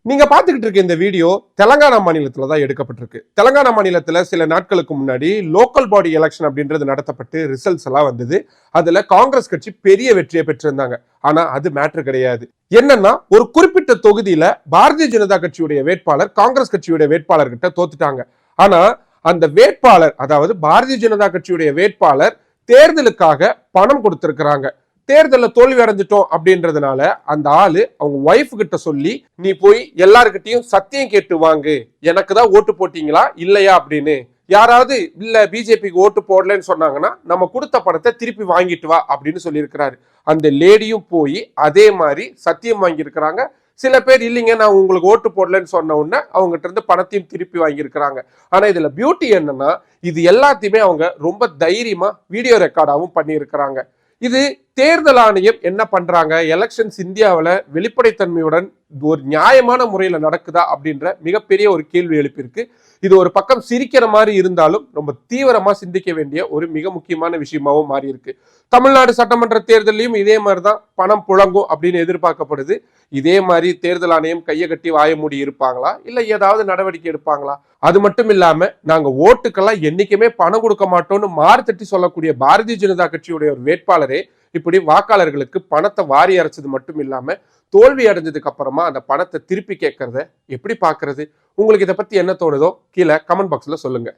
நீங்க பாத்துக்கிட்டு இருக்க இந்த வீடியோ தெலங்கானா மாநிலத்துல தான் எடுக்கப்பட்டிருக்கு. தெலங்கானா மாநிலத்துல சில நாட்களுக்கு முன்னாடி லோக்கல் பாடி எலெக்ஷன் அப்படின்றது நடத்தப்பட்டு ரிசல்ட்ஸ் எல்லாம் வந்தது. அதுல காங்கிரஸ் கட்சி பெரிய வெற்றியை பெற்றிருந்தாங்க. ஆனா அது மேட்டர் கிடையாது. என்னன்னா ஒரு குறிப்பிட்ட தொகுதியில பாரதிய ஜனதா கட்சியுடைய வேட்பாளர் காங்கிரஸ் கட்சியுடைய வேட்பாளர் கிட்ட தோத்துட்டாங்க. ஆனா அந்த வேட்பாளர், அதாவது பாரதிய ஜனதா கட்சியுடைய வேட்பாளர் தேர்தலுக்காக பணம் கொடுத்திருக்கிறாங்க. தேர்தலில் தோல்வி அடைஞ்சிட்டோம் அப்படின்றதுனால அந்த ஆளு அவங்க ஒய்ஃப் கிட்ட சொல்லி, நீ போய் எல்லாருக்கிட்டையும் சத்தியம் கேட்டு வாங்கு, எனக்கு தான் ஓட்டு போட்டீங்களா இல்லையா அப்படின்னு. யாராவது இல்ல பிஜேபிக்கு ஓட்டு போடலன்னு சொன்னாங்கன்னா நம்ம கொடுத்த பணத்தை திருப்பி வாங்கிட்டு வா அப்படின்னு சொல்லியிருக்கிறாரு. அந்த லேடியும் போய் அதே மாதிரி சத்தியம் வாங்கி இருக்கிறாங்க. சில பேர் இல்லைங்க நான் உங்களுக்கு ஓட்டு போடலன்னு சொன்ன உடனே அவங்ககிட்ட இருந்து பணத்தையும் திருப்பி வாங்கியிருக்கிறாங்க. ஆனா இதுல பியூட்டி என்னன்னா, இது எல்லாத்தையுமே அவங்க ரொம்ப தைரியமா வீடியோ ரெக்கார்டாவும் பண்ணியிருக்கிறாங்க. இது தேர்தல் ஆணையம் என்ன பண்றாங்க, எலெக்ஷன்ஸ் இந்தியாவில் வெளிப்படைத்தன்மையுடன் ஒரு நியாயமான முறையில நடக்குதா அப்படின்ற மிகப்பெரிய ஒரு கேள்வி எழுப்பியிருக்கு. இது ஒரு பக்கம் சிரிக்கிற மாதிரி இருந்தாலும் ரொம்ப தீவிரமா சிந்திக்க வேண்டிய ஒரு மிக முக்கியமான விஷயமாவும் மாறி இருக்கு. தமிழ்நாடு சட்டமன்ற தேர்தலையும் இதே மாதிரிதான் பணம் புழங்கும் அப்படின்னு எதிர்பார்க்கப்படுது. இதே மாதிரி தேர்தல் ஆணையம் கையை கட்டி வாய மூடி இருப்பாங்களா இல்ல ஏதாவது நடவடிக்கை எடுப்பாங்களா? அது மட்டும் இல்லாம நாங்க ஓட்டுக்கெல்லாம் என்னைக்குமே பணம் கொடுக்க மாட்டோம்னு மாறு தட்டி சொல்லக்கூடிய பாரதிய ஜனதா கட்சியுடைய ஒரு வேட்பாளரே இப்படி வாக்காளர்களுக்கு பணத்தை வாரி அரைச்சது மட்டும் இல்லாம தோல்வி அடைஞ்சதுக்கு அப்புறமா அந்த பணத்தை திருப்பி கேட்கறத எப்படி பாக்குறது? உங்களுக்கு இதை பத்தி என்ன தோணுதோ கீழே கமெண்ட் பாக்ஸ்ல சொல்லுங்க.